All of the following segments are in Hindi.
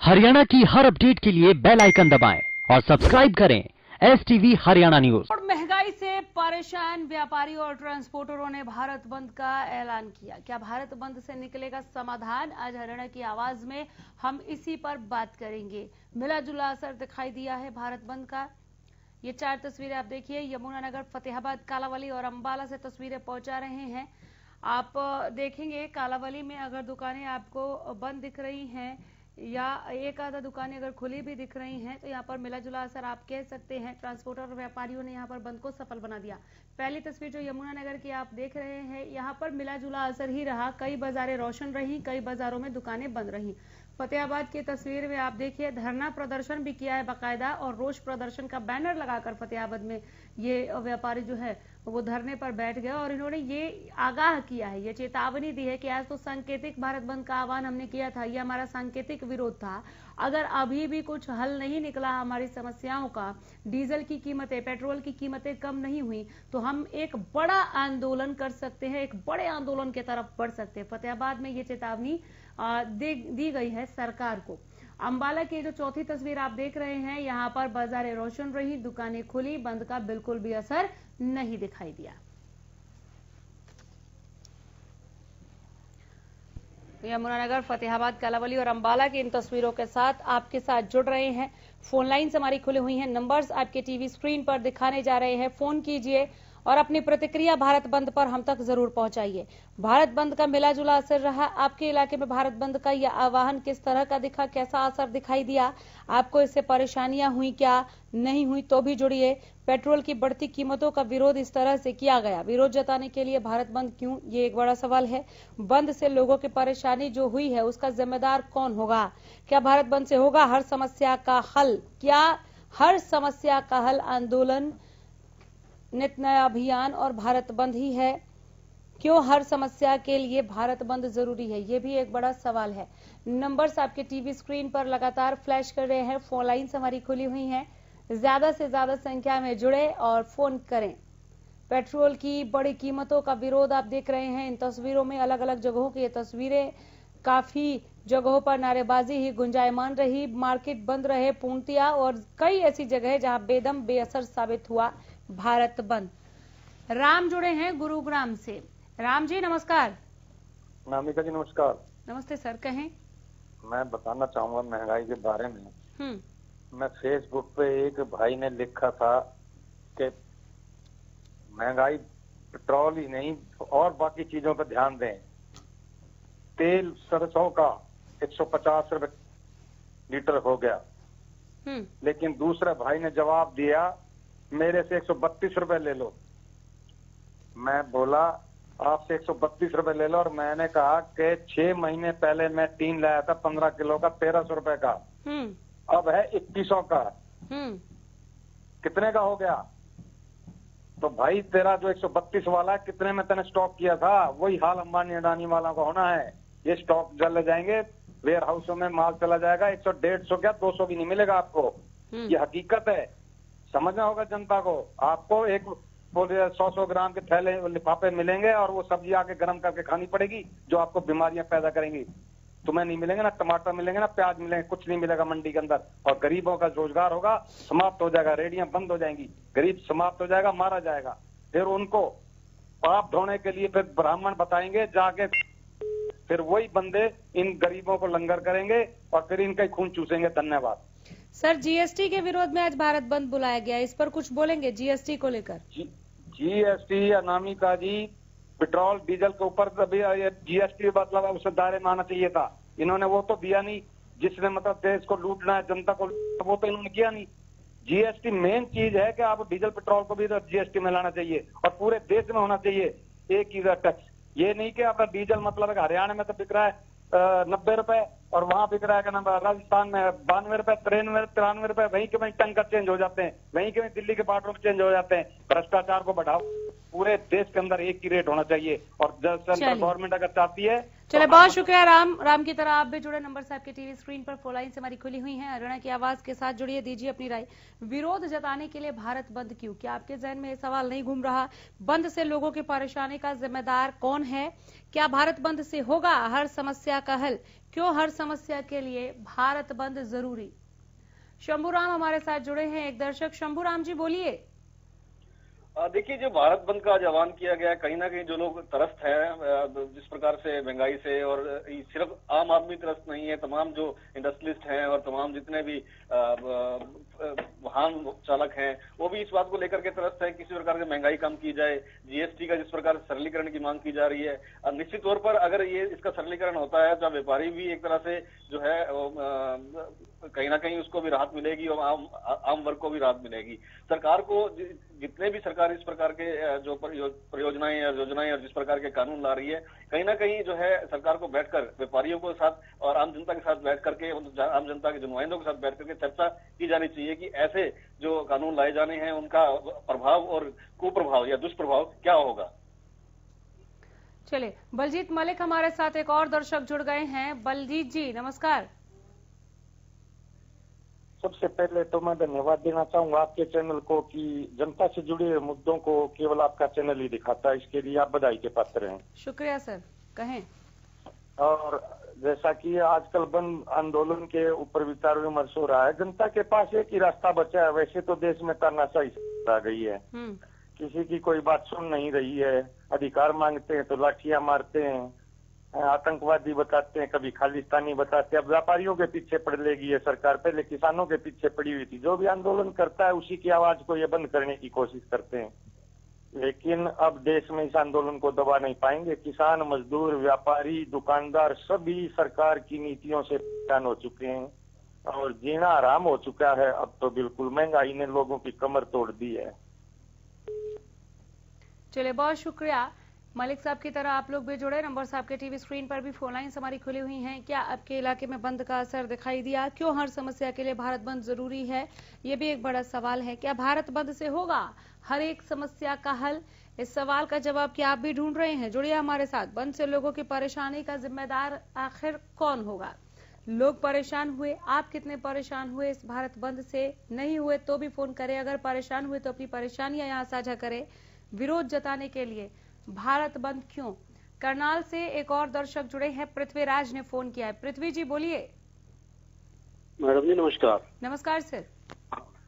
हरियाणा की हर अपडेट के लिए बेल आइकन दबाएं और सब्सक्राइब करें STV हरियाणा न्यूज। और महंगाई से परेशान व्यापारी और ट्रांसपोर्टरों ने भारत बंद का ऐलान किया। क्या भारत बंद से निकलेगा समाधान? आज हरियाणा की आवाज में हम इसी पर बात करेंगे। मिला जुला असर दिखाई दिया है भारत बंद का। ये 4 तस्वीरें आप देखिए, यमुनानगर, फतेहाबाद, कालावली और अंबाला से तस्वीरें पहुंचा रहे हैं। आप देखेंगे कालावली में अगर दुकानें आपको बंद दिख रही हैं या एक आधा दुकानें अगर खुली भी दिख रही हैं, तो यहाँ पर मिला जुला असर आप कह सकते हैं। ट्रांसपोर्टर और व्यापारियों ने यहाँ पर बंद को सफल बना दिया। पहली तस्वीर जो यमुनानगर की आप देख रहे हैं, यहाँ पर मिला जुला असर ही रहा। कई बाजारें रोशन रही, कई बाजारों में दुकानें बंद रही। फतेहाबाद की तस्वीर में आप देखिए, धरना प्रदर्शन भी किया है बाकायदा और रोष प्रदर्शन का बैनर लगाकर फतेहाबाद में ये व्यापारी जो है वो धरने पर बैठ गए और इन्होंने ये आगाह किया है, ये चेतावनी दी है कि आज तो सांकेतिक भारत बंद का आह्वान हमने किया था, ये हमारा सांकेतिक विरोध था। अगर अभी भी कुछ हल नहीं निकला हमारी समस्याओं का, डीजल की कीमतें, पेट्रोल की कीमतें कम नहीं हुई, तो हम एक बड़ा आंदोलन कर सकते हैं, एक बड़े आंदोलन की तरफ बढ़ सकते हैं। फतेहाबाद में ये चेतावनी दी गई है सरकार को। अंबाला की जो चौथी तस्वीर आप देख रहे हैं, यहाँ पर बाजारें रोशन रही, दुकानें खुली, बंद का बिल्कुल भी असर नहीं दिखाई दिया। यमुनानगर, फतेहाबाद, कालावली और अंबाला की इन तस्वीरों के साथ आपके साथ जुड़ रहे हैं। फोन लाइन्स हमारी खुली हुई हैं, नंबर्स आपके टीवी स्क्रीन पर दिखाने जा रहे हैं। फोन कीजिए और अपनी प्रतिक्रिया भारत बंद पर हम तक जरूर पहुंचाइए। भारत बंद का मिला जुला असर रहा। आपके इलाके में भारत बंद का यह आह्वान किस तरह का दिखा, कैसा असर दिखाई दिया? आपको इससे परेशानियां हुई, क्या नहीं हुई? तो भी जुड़िए। पेट्रोल की बढ़ती कीमतों का विरोध इस तरह से किया गया, विरोध जताने के लिए भारत बंद क्यों, ये एक बड़ा सवाल है। बंद से लोगों की परेशानी जो हुई है उसका जिम्मेदार कौन होगा? क्या भारत बंद से होगा हर समस्या का हल? क्या हर समस्या का हल आंदोलन, नित नया अभियान और भारत बंद ही है? क्यों हर समस्या के लिए भारत बंद जरूरी है? ये भी एक बड़ा सवाल है। नंबर्स आपके टीवी स्क्रीन पर लगातार फ्लैश कर रहे हैं। फोन लाइन्स हमारी खुली हुई हैं, ज्यादा से ज्यादा संख्या में जुड़े और फोन करें। पेट्रोल की बड़ी कीमतों का विरोध आप देख रहे हैं इन तस्वीरों में। अलग अलग जगहों की ये तस्वीरें, काफी जगहों पर नारेबाजी ही गुंजायमान रही, मार्केट बंद रहे पूर्णतया और कई ऐसी जगह जहां बेदम बेअसर साबित हुआ भारत बंद। राम जुड़े हैं गुरुग्राम से। राम जी नमस्कार। नामिका जी नमस्कार। नमस्ते सर, कहें। मैं बताना चाहूंगा महंगाई के बारे में। मैं फेसबुक पे एक भाई ने लिखा था कि महंगाई पेट्रोल ही नहीं और बाकी चीजों पर ध्यान दें। तेल सरसों का 150 रुपए लीटर हो गया, लेकिन दूसरे भाई ने जवाब दिया मेरे से 132 रुपए ले लो। मैं बोला आपसे 132 रुपए ले लो, और मैंने कहा कि 6 महीने पहले मैं टीन लाया था 15 किलो का 1300 रुपए का, अब है 2100 का। कितने का हो गया? तो भाई तेरा जो 132 वाला है कितने में तूने स्टॉक किया था? वही हाल अंबानी अडानी वालों का होना है। ये स्टॉक जल जाएंगे, वेयर हाउसों में माल चला जाएगा, 100 150 क्या 200 भी नहीं मिलेगा आपको। ये हकीकत है, समझना होगा जनता को। आपको एक 100 ग्राम के थैले लिफाफे मिलेंगे और वो सब्जी आके गर्म करके खानी पड़ेगी जो आपको बीमारियां पैदा करेंगी। तुम्हें नहीं मिलेंगे ना टमाटर मिलेंगे ना प्याज मिलेंगे, कुछ नहीं मिलेगा मंडी के अंदर। और गरीबों का रोजगार होगा समाप्त हो जाएगा, रेडियां बंद हो जाएंगी, गरीब समाप्त हो जाएगा, मारा जाएगा। फिर उनको पाप धोने के लिए फिर ब्राह्मण बताएंगे जाके, फिर वही बंदे इन गरीबों को लंगर करेंगे और फिर इनका ही खून चूसेंगे। धन्यवाद सर। जीएसटी के विरोध में आज भारत बंद बुलाया गया, इस पर कुछ बोलेंगे जीएसटी को लेकर? जीएसटी अनामिका जी, पेट्रोल डीजल के ऊपर जीएसटी मतलब उसे दायरे में आना चाहिए था। इन्होंने वो तो दिया नहीं, जिसने मतलब देश को लूटना है, जनता को, वो तो इन्होंने किया नहीं। जीएसटी मेन चीज है कि आप डीजल पेट्रोल को भी जीएसटी में लाना चाहिए और पूरे देश में होना चाहिए एक ही टैक्स। ये नहीं कि आपका डीजल मतलब हरियाणा में तो बिक रहा है 90 रुपए और वहां बिक रहा है राजस्थान में 92 रुपए, 93 रुपए, वहीं के वहीं टंकर चेंज हो जाते हैं, वहीं के वहीं दिल्ली के बार्डर में चेंज हो जाते हैं। भ्रष्टाचार को बढ़ाओ, पूरे देश के अंदर एक ही रेट होना चाहिए और सेंट्रल गवर्नमेंट अगर चाहती है। चले, बहुत शुक्रिया राम की तरह आप भी जुड़े। नंबर से आपके टीवी स्क्रीन पर फोन लाइन से हमारी खुली हुई है। हरियाणा की आवाज के साथ जुड़िए, दीजिए अपनी राय। विरोध जताने के लिए भारत बंद क्यों? क्या आपके जहन में ये सवाल नहीं घूम रहा? बंद से लोगों की परेशानी का जिम्मेदार कौन है? क्या भारत बंद से होगा हर समस्या का हल? क्यों हर समस्या के लिए भारत बंद जरूरी? शंभूराम हमारे साथ जुड़े हैं, एक दर्शक। शंभूराम जी बोलिए। देखिए, जो भारत बंद का आह्वान किया गया है, कहीं ना कहीं जो लोग त्रस्त हैं जिस प्रकार से महंगाई से, और सिर्फ आम आदमी त्रस्त नहीं है, तमाम जो इंडस्ट्रियलिस्ट हैं और तमाम जितने भी वाहन चालक हैं वो भी इस बात को लेकर के त्रस्त है किसी प्रकार की महंगाई कम की जाए। जीएसटी का जिस प्रकार से सरलीकरण की मांग की जा रही है, निश्चित तौर पर अगर ये इसका सरलीकरण होता है तो व्यापारी भी एक तरह से जो है कहीं ना कहीं उसको भी राहत मिलेगी और आम वर्ग को भी राहत मिलेगी। सरकार को जितने भी सरकार इस प्रकार के जो परियोजनाएं या योजनाएं और जिस प्रकार के कानून ला रही है, कहीं ना कहीं जो है सरकार को बैठकर व्यापारियों के साथ और आम जनता के साथ बैठ करके, आम जनता के नुमाइंदों के साथ बैठ करके चर्चा की जानी चाहिए कि ऐसे जो कानून लाए जाने हैं उनका प्रभाव और कुप्रभाव या दुष्प्रभाव क्या होगा। चलिए, बलजीत मलिक हमारे साथ एक और दर्शक जुड़ गए हैं। बलजीत जी नमस्कार। सबसे पहले तो मैं धन्यवाद देना चाहूंगा आपके चैनल को कि जनता से जुड़े हुए मुद्दों को केवल आपका चैनल ही दिखाता है, इसके लिए आप बधाई के पात्र हैं। शुक्रिया सर, कहें। और जैसा कि आजकल बंद आंदोलन के ऊपर विचार विमर्श हो रहा है, जनता के पास एक ही रास्ता बचा है। वैसे तो देश में तानाशाही आ गई है, किसी की कोई बात सुन नहीं रही है। अधिकार मांगते हैं तो लाठियां मारते हैं, आतंकवादी बताते हैं, कभी खालिस्तानी बताते हैं। अब व्यापारियों के पीछे पड़ लेगी है सरकार, पहले किसानों के पीछे पड़ी हुई थी। जो भी आंदोलन करता है उसी की आवाज को ये बंद करने की कोशिश करते हैं, लेकिन अब देश में इस आंदोलन को दबा नहीं पाएंगे। किसान, मजदूर, व्यापारी, दुकानदार सभी सरकार की नीतियों से परेशान हो चुके हैं और जीना आराम हो चुका है। अब तो बिल्कुल महंगाई ने लोगों की कमर तोड़ दी है। चलिए, बहुत शुक्रिया। मलिक साहब की तरह आप लोग भी जुड़े। नंबर साहब के टीवी स्क्रीन पर भी फोन लाइन्स हमारी खुली हुई हैं। क्या आपके इलाके में बंद का असर दिखाई दिया? क्यों हर समस्या के लिए भारत बंद जरूरी है? ये भी एक बड़ा सवाल है। क्या भारत बंद से होगा हर एक समस्या का हल? इस सवाल का जवाब क्या आप भी ढूंढ रहे हैं? जुड़िए हमारे साथ। बंद से लोगों की परेशानी का जिम्मेदार आखिर कौन होगा? लोग परेशान हुए, आप कितने परेशान हुए इस भारत बंद से? नहीं हुए तो भी फोन करें। अगर परेशान हुए तो अपनी परेशानियां यहाँ साझा करें। विरोध जताने के लिए भारत बंद क्यों? करनाल से एक और दर्शक जुड़े हैं, पृथ्वीराज ने फोन किया है। पृथ्वी जी बोलिए। मैडम जी नमस्कार। नमस्कार सर।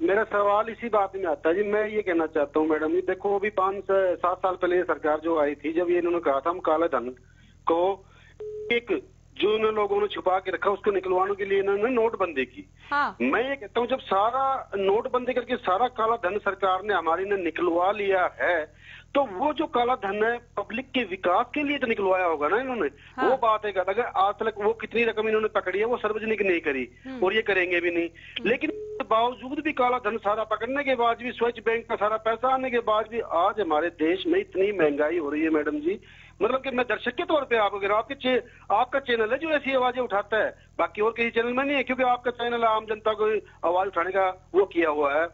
मेरा सवाल इसी बात में आता है जी। मैं ये कहना चाहता हूँ मैडम जी, देखो अभी 5-7 साल पहले सरकार जो आई थी, जब ये इन्होंने कहा था हम काले धन को एक जो इन लोगों ने छुपा के रखा उसको निकलवाने के लिए इन्होंने नोटबंदी की। हाँ। मैं ये कहता हूँ जब सारा नोटबंदी करके सारा काला धन सरकार ने हमारी ने निकलवा लिया है, तो वो जो काला धन है पब्लिक के विकास के लिए तो निकलवाया होगा ना इन्होंने। हाँ। वो बात है अगर आज तक वो कितनी रकम इन्होंने पकड़ी है वो सार्वजनिक नहीं करी और ये करेंगे भी नहीं। लेकिन बावजूद भी काला धन सारा पकड़ने के बाद भी, स्विच बैंक का सारा पैसा आने के बाद भी आज हमारे देश में इतनी महंगाई हो रही है मैडम जी। मतलब कि मैं दर्शक के तौर पे आपका चैनल है जो ऐसी आवाजें उठाता है, बाकी और किसी चैनल में नहीं है, क्योंकि आपका चैनल आम जनता को आवाज उठाने का वो किया हुआ है।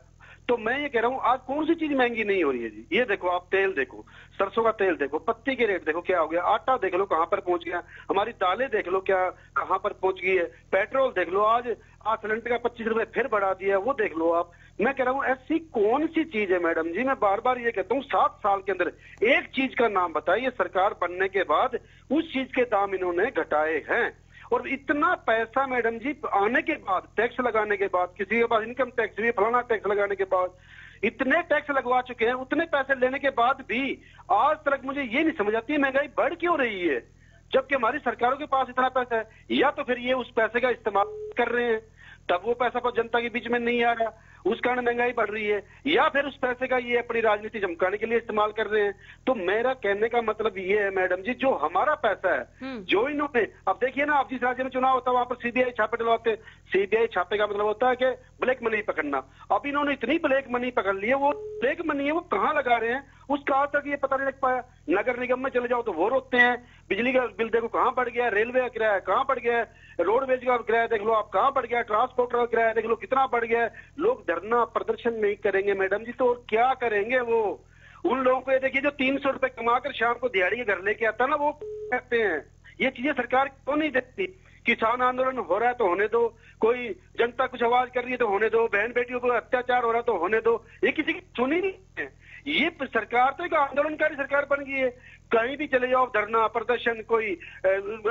तो मैं ये कह रहा हूँ आज कौन सी चीज महंगी नहीं हो रही है जी। ये देखो आप तेल देखो, सरसों का तेल देखो, पत्ती के रेट देखो क्या हो गया, आटा देख लो कहाँ पर पहुंच गया, हमारी दालें देख लो क्या कहाँ पर पहुंच गई है, पेट्रोल देख लो आज सिलेंडर का 25 रुपए फिर बढ़ा दिया, वो देख लो आप। मैं कह रहा हूँ ऐसी कौन सी चीज है मैडम जी, मैं बार बार ये कहता हूँ 7 साल के अंदर एक चीज का नाम बताइए सरकार बनने के बाद उस चीज के दाम इन्होंने घटाए हैं। और इतना पैसा मैडम जी आने के बाद, टैक्स लगाने के बाद, किसी के पास इनकम टैक्स भी, फलाना टैक्स लगाने के बाद इतने टैक्स लगवा चुके हैं, उतने पैसे लेने के बाद भी आज तक मुझे ये नहीं समझ आती महंगाई बढ़ क्यों रही है, जबकि हमारी सरकारों के पास इतना पैसा है। या तो फिर ये उस पैसे का इस्तेमाल कर रहे हैं तब वो पैसा पर जनता के बीच में नहीं आ रहा, उस कारण महंगाई बढ़ रही है, या फिर उस पैसे का ये अपनी राजनीति चमकाने के लिए इस्तेमाल कर रहे हैं। तो मेरा कहने का मतलब ये है मैडम जी, जो हमारा पैसा है जो इन्होंने, अब देखिए ना, अब जिस राज्य में चुनाव होता है वहां पर सीबीआई छापे डलवाते हैं। सीबीआई छापे का मतलब होता है कि ब्लैक मनी पकड़ना। अब इन्होंने इतनी ब्लैक मनी पकड़ ली है, वो ब्लैक मनी है वो कहाँ लगा रहे हैं उसका आज तक ये पता नहीं लग पाया। नगर निगम में चले जाओ तो वो रोकते हैं, बिजली का बिल देखो कहाँ बढ़ गया, रेलवे का किराया कहाँ बढ़ गया, रोडवेज का किराया देख लो आप कहाँ बढ़ गया, ट्रांसपोर्टर का किराया देख लो कितना बढ़ गया। लोग धरना प्रदर्शन नहीं करेंगे मैडम जी तो और क्या करेंगे वो? उन लोगों को ये देखिए जो 300 रुपए कमाकर शाम को दिहाड़ी के घर लेके आता ना, वो कहते हैं ये चीजें सरकार क्यों नहीं देखती। किसान आंदोलन हो रहा है तो होने दो, कोई जनता कुछ आवाज कर रही है तो होने दो, बहन बेटियों पर अत्याचार हो रहा है तो होने दो, ये किसी की सुनी नहीं है। ये सरकार तो एक आंदोलनकारी सरकार बन गई है। कहीं भी चले जाओ, धरना प्रदर्शन, कोई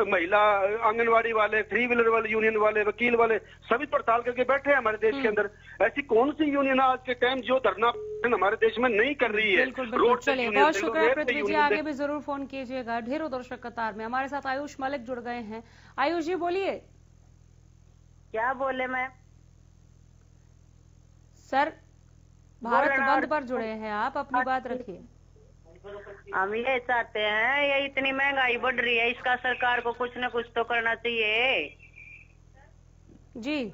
महिला आंगनवाड़ी वाले, 3 व्हीलर वाले, यूनियन वाले, वकील वाले, सभी पड़ताल करके बैठे हैं हमारे देश के अंदर। ऐसी कौन सी यूनियन आज के टाइम जो धरना हमारे देश में नहीं कर रही है? बिल्कुल बिल्कुल। चलिए, बहुत शुक्रिया पृथ्वी जी, आगे भी जरूर फोन कीजिएगा। ढेरों दर्शक कतार में हमारे साथ आयुष मलिक जुड़ गए हैं। आयुष जी बोलिए। क्या बोले मैम? सर, भारत बंद पर जुड़े हैं आप, अपनी बात रखिए। हम ये चाहते हैं, ये इतनी महंगाई बढ़ रही है, इसका सरकार को कुछ न कुछ तो करना चाहिए जी।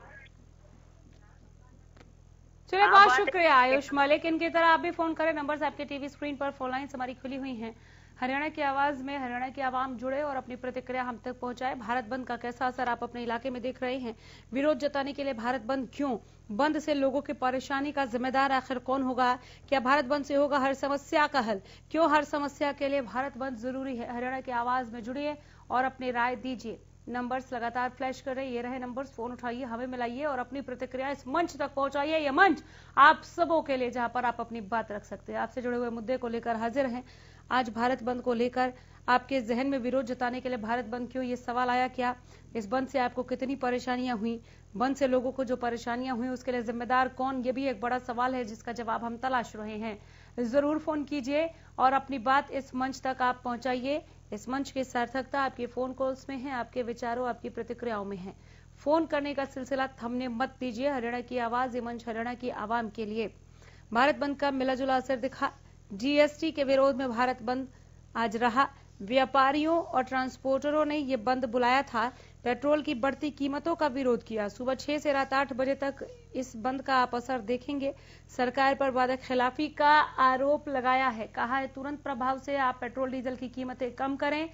चलिए, बहुत शुक्रिया आयुष मलिक। इनकी तरह आप भी फोन करें, नंबर्स आपके टीवी स्क्रीन पर, फोन लाइन्स हमारी खुली हुई हैं। हरियाणा की आवाज में हरियाणा की आवाम जुड़े और अपनी प्रतिक्रिया हम तक पहुंचाए। भारत बंद का कैसा असर आप अपने इलाके में देख रहे हैं? विरोध जताने के लिए भारत बंद क्यों? बंद से लोगों की परेशानी का जिम्मेदार आखिर कौन होगा? क्या भारत बंद से होगा हर समस्या का हल? क्यों हर समस्या के लिए भारत बंद जरूरी है? हरियाणा की आवाज में जुड़िए और अपनी राय दीजिए। नंबर्स लगातार फ्लैश कर रहे, ये रहे नंबर्स, फोन उठाइए, हमें मिलाइए और अपनी प्रतिक्रिया इस मंच तक पहुंचाइए। ये मंच आप सबों के लिए, जहां पर आप अपनी बात रख सकते हैं। आपसे जुड़े हुए मुद्दे को लेकर हाजिर हैं। आज भारत बंद को लेकर आपके जहन में विरोध जताने के लिए भारत बंद क्यों, ये सवाल आया क्या? इस बंद से आपको कितनी परेशानियां हुई? बंद से लोगों को जो परेशानियां हुई उसके लिए जिम्मेदार कौन? ये भी एक बड़ा सवाल है जिसका जवाब हम तलाश रहे हैं। जरूर फोन कीजिए और अपनी बात इस मंच तक आप पहुंचाइए। इस मंच की सार्थकता आपके फोन कॉल्स में है, आपके विचारों, आपकी प्रतिक्रियाओं में है। फोन करने का सिलसिला थमने मत दीजिए। हरियाणा की आवाज, ये मंच हरियाणा की आवाम के लिए। भारत बंद का मिलाजुला असर दिखा। जीएसटी के विरोध में भारत बंद आज रहा। व्यापारियों और ट्रांसपोर्टरों ने ये बंद बुलाया था। पेट्रोल की बढ़ती कीमतों का विरोध किया। सुबह 6 से रात 8 बजे तक इस बंद का आप असर देखेंगे। सरकार पर वादा खिलाफी का आरोप लगाया है। कहा है तुरंत प्रभाव से आप पेट्रोल डीजल की कीमतें कम करें,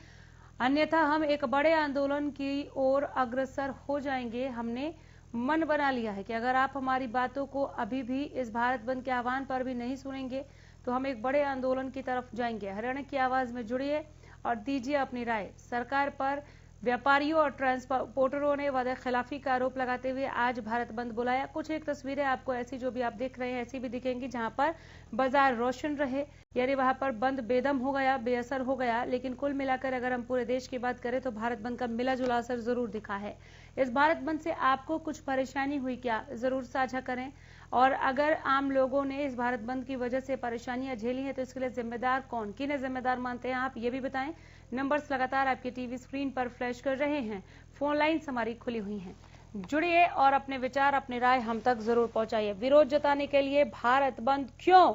अन्यथा हम एक बड़े आंदोलन की ओर अग्रसर हो जाएंगे। हमने मन बना लिया है कि अगर आप हमारी बातों को अभी भी इस भारत बंद के आह्वान पर भी नहीं सुनेंगे तो हम एक बड़े आंदोलन की तरफ जाएंगे। हरियाणा की आवाज में जुड़िए और दीजिए अपनी राय। सरकार पर व्यापारियों और ट्रांसपोर्टरों ने वादा खिलाफी का आरोप लगाते हुए आज भारत बंद बुलाया। कुछ एक तस्वीरें आपको ऐसी जो भी आप देख रहे हैं ऐसी भी दिखेंगी जहां पर बाजार रोशन रहे, यानी वहां पर बंद बेदम हो गया, बेअसर हो गया। लेकिन कुल मिलाकर अगर हम पूरे देश की बात करें तो भारत बंद का मिला जुला असर जरूर दिखा है। इस भारत बंद से आपको कुछ परेशानी हुई क्या, जरूर साझा करें। और अगर आम लोगों ने इस भारत बंद की वजह से परेशानियां झेली हैं तो इसके लिए जिम्मेदार कौन, किन्हें जिम्मेदार मानते हैं आप, ये भी बताएं। नंबर्स लगातार आपके टीवी स्क्रीन पर फ्लैश कर रहे हैं। फोन लाइन्स हमारी खुली हुई हैं। जुड़िए और अपने विचार, अपनी राय हम तक जरूर पहुंचाइए। विरोध जताने के लिए भारत बंद क्यों?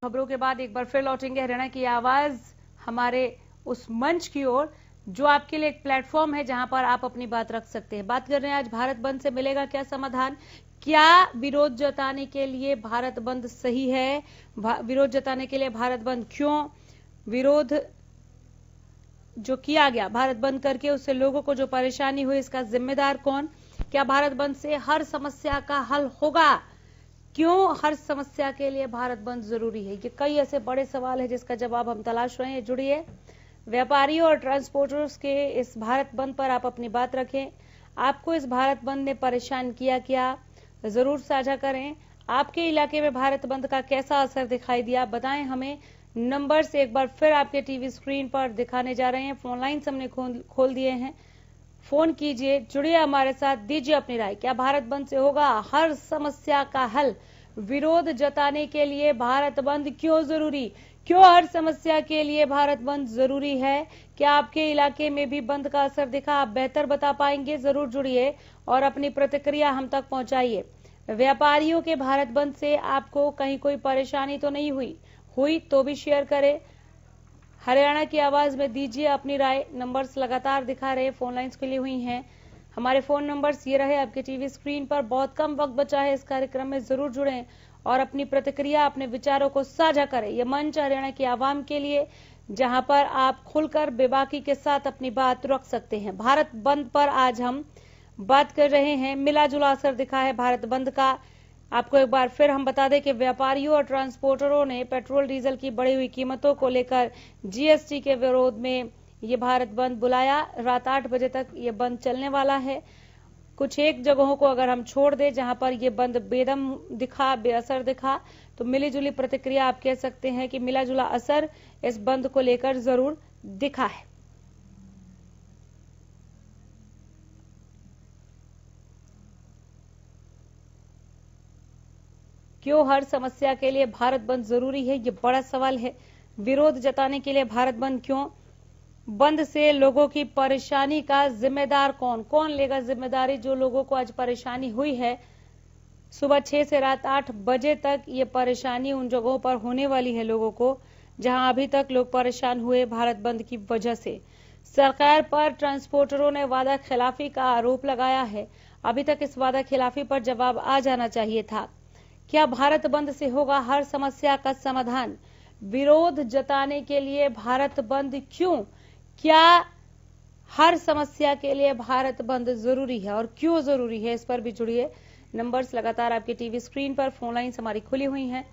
खबरों के बाद एक बार फिर लौटेंगे हरियाणा की आवाज हमारे उस मंच की ओर जो आपके लिए एक प्लेटफॉर्म है जहां पर आप अपनी बात रख सकते हैं। बात कर रहे हैं आज भारत बंद से मिलेगा क्या समाधान? क्या विरोध जताने के लिए भारत बंद सही है? विरोध जताने के लिए भारत बंद क्यों? विरोध जो किया गया भारत बंद करके उससे लोगों को जो परेशानी हुई इसका जिम्मेदार कौन? क्या भारत बंद से हर समस्या का हल होगा? क्यों हर समस्या के लिए भारत बंद जरूरी है? ये कई ऐसे बड़े सवाल है जिसका जवाब हम तलाश रहे हैं। जुड़िए। व्यापारियों और ट्रांसपोर्टर्स के इस भारत बंद पर आप अपनी बात रखें। आपको इस भारत बंद ने परेशान किया क्या, जरूर साझा करें। आपके इलाके में भारत बंद का कैसा असर दिखाई दिया, बताएं हमें। नंबर्स एक बार फिर आपके टीवी स्क्रीन पर दिखाने जा रहे हैं। फोन लाइन्स हमने खोल दिए हैं। फोन कीजिए, जुड़िए हमारे साथ, दीजिए अपनी राय। क्या भारत बंद से होगा हर समस्या का हल? विरोध जताने के लिए भारत बंद क्यों जरूरी? क्यों हर समस्या के लिए भारत बंद जरूरी है? क्या आपके इलाके में भी बंद का असर दिखा? आप बेहतर बता पाएंगे। जरूर जुड़िए और अपनी प्रतिक्रिया हम तक पहुंचाइए। व्यापारियों के भारत बंद से आपको कहीं कोई परेशानी तो नहीं हुई तो भी शेयर करें। हरियाणा की आवाज में दीजिए अपनी राय। नंबर्स लगातार दिखा रहे, फोन लाइन्स खुली हुई हैं। हमारे फोन नंबर्स ये रहे आपके टीवी स्क्रीन पर। बहुत कम वक्त बचा है इस कार्यक्रम में, जरूर जुड़ें और अपनी प्रतिक्रिया, अपने विचारों को साझा करें। यह मंच हरियाणा की आवाम के लिए जहां पर आप खुलकर बेबाकी के साथ अपनी बात रख सकते हैं। भारत बंद पर आज हम बात कर रहे हैं। मिला जुला असर दिखा है भारत बंद का। आपको एक बार फिर हम बता दें कि व्यापारियों और ट्रांसपोर्टरों ने पेट्रोल डीजल की बढ़ी हुई कीमतों को लेकर जीएसटी के विरोध में ये भारत बंद बुलाया। रात 8 बजे तक ये बंद चलने वाला है। कुछ एक जगहों को अगर हम छोड़ दें जहां पर ये बंद बेदम दिखा, बेअसर दिखा, तो मिली जुली प्रतिक्रिया आप कह सकते हैं कि मिला जुला असर इस बंद को लेकर जरूर दिखा है। क्यों हर समस्या के लिए भारत बंद जरूरी है, ये बड़ा सवाल है। विरोध जताने के लिए भारत बंद क्यों? बंद से लोगों की परेशानी का जिम्मेदार कौन लेगा जिम्मेदारी? जो लोगों को आज परेशानी हुई है, सुबह 6 से रात 8 बजे तक ये परेशानी उन जगहों पर होने वाली है लोगों को जहां अभी तक लोग परेशान हुए भारत बंद की वजह से। सरकार पर ट्रांसपोर्टरों ने वादा खिलाफी का आरोप लगाया है। अभी तक इस वादा खिलाफी पर जवाब आ जाना चाहिए था। क्या भारत बंद से होगा हर समस्या का समाधान? विरोध जताने के लिए भारत बंद क्यों? क्या हर समस्या के लिए भारत बंद जरूरी है और क्यों जरूरी है? इस पर भी जुड़िए। नंबर्स लगातार आपके टीवी स्क्रीन पर, फोन लाइन्स हमारी खुली हुई हैं।